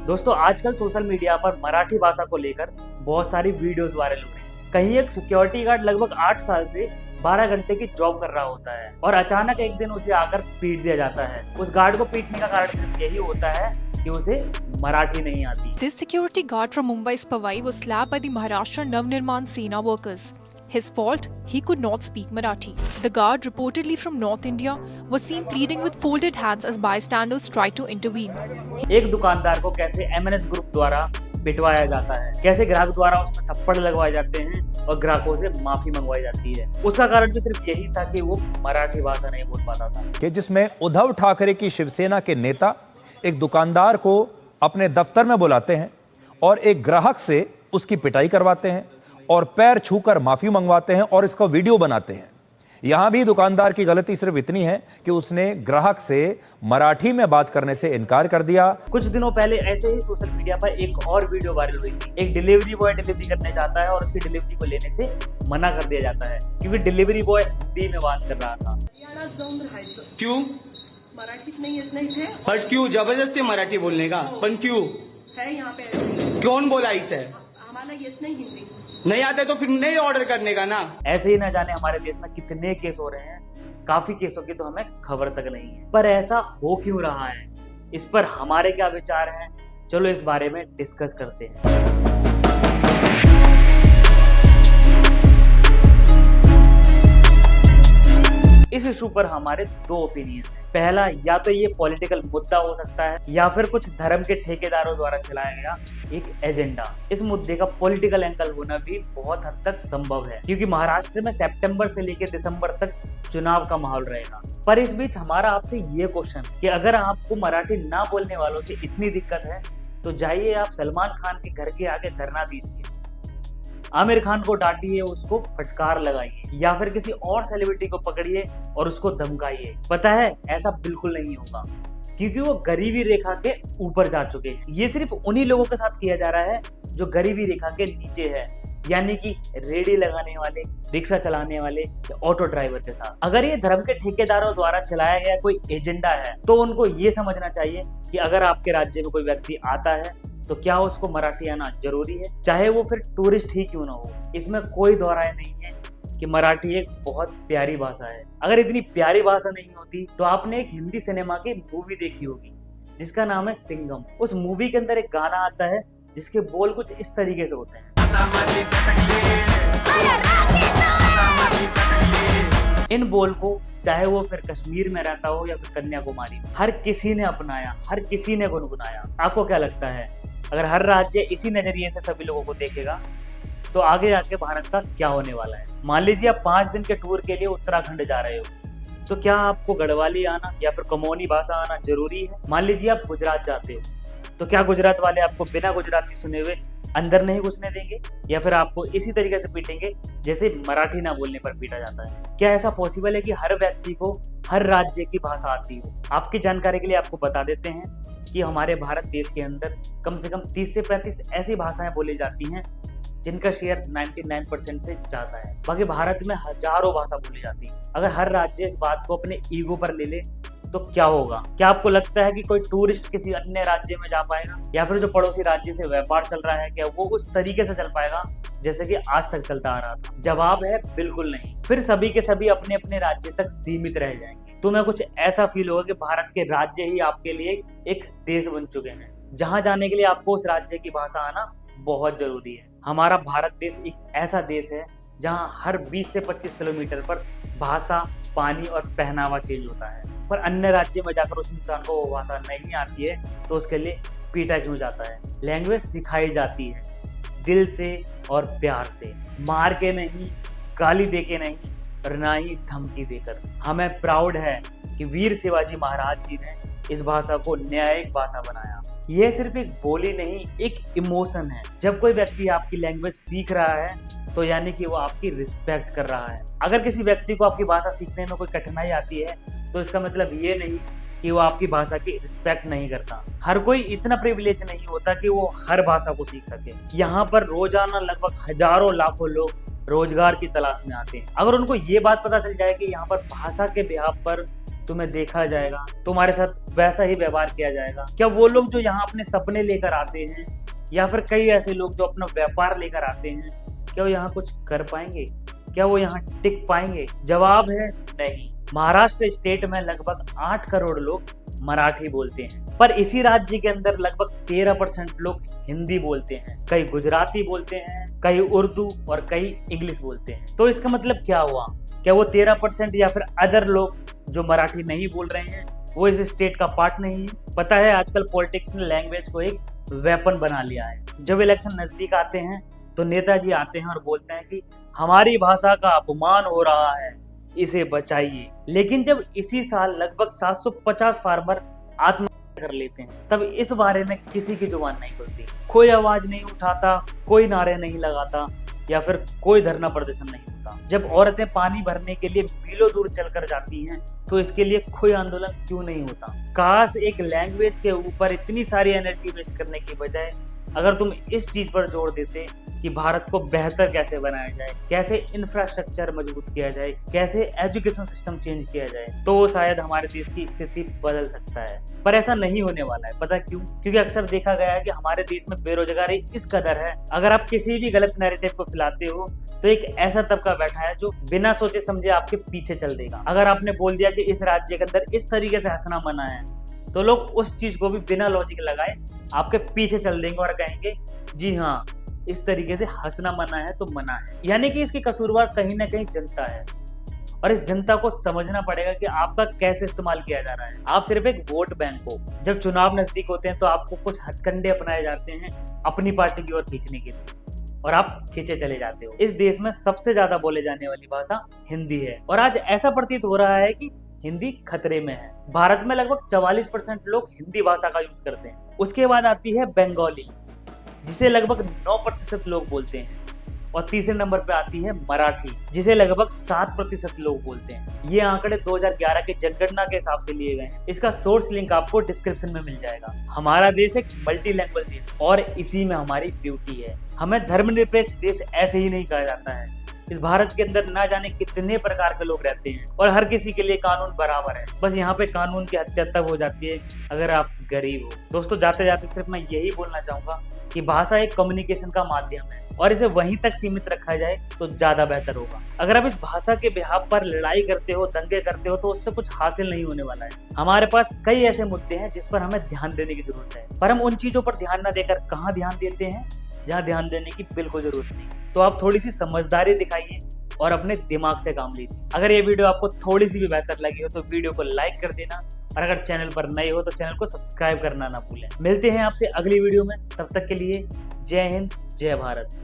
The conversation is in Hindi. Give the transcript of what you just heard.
दोस्तों आजकल सोशल मीडिया पर मराठी भाषा को लेकर बहुत सारी वीडियोस वायरल हो रही हैं। कहीं एक सिक्योरिटी गार्ड लगभग 8 साल से 12 घंटे की जॉब कर रहा होता है और अचानक एक दिन उसे आकर पीट दिया जाता है। उस गार्ड को पीटने का कारण सिर्फ यही होता है कि उसे मराठी नहीं आती। This security guard from Mumbai's Powai was slapped by the Maharashtra Navnirman Sena workers. His fault? He could not speak Marathi. The guard, reportedly from North India, was seen pleading with folded hands as bystanders tried to intervene. एक दुकानदार को कैसे MNS ग्रुप द्वारा पिटवाया जाता है, कैसे ग्राहक द्वारा उसमें थप्पड़ लगवाए जाते हैं और ग्राहकों से माफी मंगवाई जाती है। उसका कारण भी सिर्फ यही था कि वो मराठी भाषा नहीं बोल पाता था। कि जिसमें उद्धव ठाकरे की शिवसेना के नेता एक दुकानदार को अपने दफ्तर में बुलाते हैं और एक ग्राहक से उसकी पिटाई करवाते हैं और पैर छूकर माफी मंगवाते हैं और इसका वीडियो बनाते हैं। यहां भी दुकानदार की गलती सिर्फ इतनी है कि उसने ग्राहक से मराठी में बात करने से इनकार कर दिया। कुछ दिनों पहले ऐसे ही सोशल मीडिया पर एक और वीडियो वायरल हुई थी। एक डिलीवरी बॉय डिलीवरी करने जाता है और उसकी डिलीवरी को लेने से मना कर दिया जाता है क्योंकि डिलीवरी बॉय हिंदी में बात कर रहा था। क्यों? मराठीत नाही येत नाही थे। बट क्यों जबरदस्ती मराठी बोलने का? पण क्यों? है यहाँ पे ऐसे। कौन बोला इसे? हमारा येत नहीं हिंदी। नहीं आते तो फिर नहीं ऑर्डर करने का ना। ऐसे ही न जाने हमारे देश में कितने केस हो रहे हैं। काफी केसों की तो हमें खबर तक नहीं है। पर ऐसा हो क्यों रहा है, इस पर हमारे क्या विचार हैं, चलो इस बारे में डिस्कस करते हैं। इस इशू पर हमारे दो ओपिनियन हैं। पहला, या तो ये पॉलिटिकल मुद्दा हो सकता है या फिर कुछ धर्म के ठेकेदारों द्वारा चलाया गया एक एजेंडा। इस मुद्दे का पॉलिटिकल एंगल होना भी बहुत हद तक संभव है क्योंकि महाराष्ट्र में सितंबर से लेकर दिसंबर तक चुनाव का माहौल रहेगा। पर इस बीच हमारा आपसे ये क्वेश्चन कि अगर आपको मराठी ना बोलने वालों से इतनी दिक्कत है तो जाइए आप सलमान खान के घर के आगे धरना दीजिए, आमिर खान को डांटिए, उसको फटकार लगाइए या फिर किसी और सेलिब्रिटी को पकड़िए और उसको धमकाइए। पता है ऐसा बिल्कुल नहीं होगा क्योंकि वो गरीबी रेखा के ऊपर जा चुके हैं। ये सिर्फ उन्हीं लोगों के साथ किया जा रहा है जो गरीबी रेखा के नीचे है, यानी कि रेडी लगाने वाले, रिक्शा चलाने वाले, ऑटो ड्राइवर के साथ। अगर ये धर्म के ठेकेदारों द्वारा चलाया गया कोई एजेंडा है तो उनको ये समझना चाहिए कि अगर आपके राज्य में कोई व्यक्ति आता है तो क्या उसको मराठी आना जरूरी है, चाहे वो फिर टूरिस्ट ही क्यों ना हो। इसमें कोई दो राय नहीं है कि मराठी एक बहुत प्यारी भाषा है। अगर इतनी प्यारी भाषा नहीं होती तो आपने एक हिंदी सिनेमा की मूवी देखी होगी जिसका नाम है सिंघम। उस मूवी के अंदर एक गाना आता है जिसके बोल कुछ इस तरीके से होते हैं। इन बोल को चाहे वो फिर कश्मीर में रहता हो या फिर कन्याकुमारी में, हर किसी ने अपनाया, हर किसी ने गुनगुनाया। आपको क्या लगता है अगर हर राज्य इसी नजरिए से सभी लोगों को देखेगा तो आगे जाके भारत का क्या होने वाला है। मान लीजिए आप 5 दिन के टूर के लिए उत्तराखंड जा रहे हो तो क्या आपको गढ़वाली आना या फिर कमौनी भाषा आना जरूरी है। मान लीजिए आप गुजरात जाते हो तो क्या गुजरात वाले आपको बिना गुजराती सुने हुए अंदर नहीं घुसने देंगे या फिर आपको इसी तरीके से पीटेंगे जैसे मराठी ना बोलने पर पीटा जाता है। क्या ऐसा पॉसिबल है कि हर व्यक्ति को हर राज्य की भाषा आती हो। आपकी जानकारी के लिए आपको बता देते हैं कि हमारे भारत देश के अंदर कम से कम 30 से 35 ऐसी भाषाएं बोली जाती हैं जिनका शेयर 99% से ज्यादा है। बाकी भारत में हजारों भाषा बोली जाती है। अगर हर राज्य इस बात को अपने ईगो पर ले ले तो क्या होगा। क्या आपको लगता है कि कोई टूरिस्ट किसी अन्य राज्य में जा पाएगा या फिर जो पड़ोसी राज्य से व्यापार चल रहा है क्या वो उस तरीके से चल पाएगा जैसे कि आज तक चलता आ रहा था। जवाब है बिल्कुल नहीं। फिर सभी के सभी अपने अपने राज्य तक सीमित रह जाएंगे। तुम्हें कुछ ऐसा फील होगा कि भारत के राज्य ही आपके लिए एक देश बन चुके हैं जहां जाने के लिए आपको उस राज्य की भाषा आना बहुत जरूरी है। हमारा भारत देश एक ऐसा देश है जहां हर 20 से 25 किलोमीटर पर भाषा, पानी और पहनावा चेंज होता है। पर अन्य राज्य में जाकर उस इंसान को वो भाषा नहीं आती है तो उसके लिए पीटा क्यों जाता है। लैंग्वेज सिखाई जाती है दिल से और प्यार से, मार के नहीं, गाली दे के नहीं और ना ही धमकी देकर। हमें प्राउड है कि वीर शिवाजी महाराज जी ने इस भाषा को न्यायिक भाषा बनाया। यह सिर्फ एक बोली नहीं, एक इमोशन है। जब कोई व्यक्ति आपकी लैंग्वेज सीख रहा है तो यानी कि वो आपकी रिस्पेक्ट कर रहा है। अगर किसी व्यक्ति को आपकी भाषा सीखने में कोई कठिनाई आती है तो इसका मतलब ये नहीं कि वो आपकी भाषा की रिस्पेक्ट नहीं करता। हर कोई इतना प्रिविलेज नहीं होता कि वो हर भाषा को सीख सके। यहाँ पर रोजाना लगभग हजारों लाखों लोग रोजगार की तलाश में आते हैं। अगर उनको ये बात पता चल जाए कि यहाँ पर भाषा के बिहाफ पर तुम्हें देखा जाएगा, तुम्हारे साथ वैसा ही व्यवहार किया जाएगा। क्या वो लोग जो यहाँ अपने सपने लेकर आते हैं या फिर कई ऐसे लोग जो अपना व्यापार लेकर आते हैं, क्या वो यहाँ कुछ कर पाएंगे? क्या वो यहाँ टिक पाएंगे? जवाब है नहीं। महाराष्ट्र स्टेट में लगभग 8 करोड़ लोग मराठी बोलते हैं, पर इसी राज्य के अंदर लगभग 13% लोग हिंदी बोलते हैं, कई गुजराती बोलते हैं, कई उर्दू और कई इंग्लिश बोलते हैं। तो इसका मतलब क्या हुआ? क्या वो 13% या फिर अदर लोग जो मराठी नहीं बोल रहे हैं वो इस स्टेट का पार्ट नहीं है? पता है आजकल पॉलिटिक्स ने लैंग्वेज को एक वेपन बना लिया है। जब इलेक्शन नजदीक आते हैं तो नेताजी आते हैं और बोलते हैं कि हमारी भाषा का अपमान हो रहा है, इसे बचाइए। लेकिन जब इसी साल लगभग 750 फार्मर आत्महत्या कर लेते हैं, तब इस बारे में किसी की जुबान नहीं खुलती, कोई आवाज नहीं उठाता, कोई नारे नहीं लगाता या फिर कोई धरना प्रदर्शन नहीं होता। जब औरतें पानी भरने के लिए मीलों दूर चलकर जाती हैं तो इसके लिए कोई आंदोलन क्यों नहीं होता? काश एक लैंग्वेज के ऊपर इतनी सारी एनर्जी वेस्ट करने की बजाय अगर तुम इस चीज पर जोर देते कि भारत को बेहतर कैसे बनाया जाए, कैसे इंफ्रास्ट्रक्चर मजबूत किया जाए, कैसे एजुकेशन सिस्टम चेंज किया जाए, तो शायद हमारे देश की स्थिति बदल सकता है। पर ऐसा नहीं होने वाला है। पता क्यों? क्योंकि अक्सर देखा गया है कि हमारे देश में बेरोजगारी इस कदर है, अगर आप किसी भी गलत नैरेटिव को फैलाते हो तो एक ऐसा तबका बैठा है जो बिना सोचे समझे आपके पीछे चल देगा। अगर आपने बोल दिया कि इस राज्य के अंदर इस तरीके से हंसना मना है, तो लोग उस चीज को भी बिना लॉजिक लगाए आपके पीछे चल देंगे और कहेंगे जी हाँ, इस तरीके से हंसना मना है तो मना है। यानी कि इसकी कसूरवार कहीं ना कहीं जनता है और इस जनता को समझना पड़ेगा कि आपका कैसे इस्तेमाल किया जा रहा है। आप सिर्फ एक वोट बैंक हो। जब चुनाव नजदीक होते हैं तो आपको कुछ हथकंडे अपनाए जाते हैं अपनी पार्टी की ओर खींचने के लिए और आप खींचे चले जाते हो। इस देश में सबसे ज्यादा बोले जाने वाली भाषा हिंदी है और आज ऐसा प्रतीत हो रहा है कि हिंदी खतरे में है। भारत में लगभग 44% लोग हिंदी भाषा का यूज करते हैं। उसके बाद आती है बंगाली, जिसे लगभग 9% लोग बोलते हैं, और तीसरे नंबर पे आती है मराठी, जिसे लगभग 7% लोग बोलते हैं। ये आंकड़े 2011 के जनगणना के हिसाब से लिए गए हैं। इसका सोर्स लिंक आपको डिस्क्रिप्शन में मिल जाएगा। हमारा देश एक मल्टी लैंग्वेज देश और इसी में हमारी ब्यूटी है। हमें धर्मनिरपेक्ष देश ऐसे ही नहीं कहा जाता है। इस भारत के अंदर ना जाने कितने प्रकार के लोग रहते हैं और हर किसी के लिए कानून बराबर है। बस यहाँ पे कानून की हत्या तब हो जाती है अगर आप गरीब हो। दोस्तों, जाते जाते सिर्फ मैं यही बोलना चाहूंगा कि भाषा एक कम्युनिकेशन का माध्यम है और इसे वहीं तक सीमित रखा जाए तो ज्यादा बेहतर होगा। अगर आप इस भाषा के बिहाफ पर लड़ाई करते हो, दंगे करते हो, तो उससे कुछ हासिल नहीं होने वाला है। हमारे पास कई ऐसे मुद्दे हैं जिस पर हमें ध्यान देने की जरूरत है, पर हम उन चीजों पर ध्यान न देकर कहाँ ध्यान देते हैं जहाँ ध्यान देने की बिल्कुल जरूरत नहीं। तो आप थोड़ी सी समझदारी दिखाइए और अपने दिमाग से काम लीजिए। अगर ये वीडियो आपको थोड़ी सी भी बेहतर लगी हो तो वीडियो को लाइक कर देना और अगर चैनल पर नए हो तो चैनल को सब्सक्राइब करना ना भूलें। मिलते हैं आपसे अगली वीडियो में, तब तक के लिए जय हिंद, जय भारत।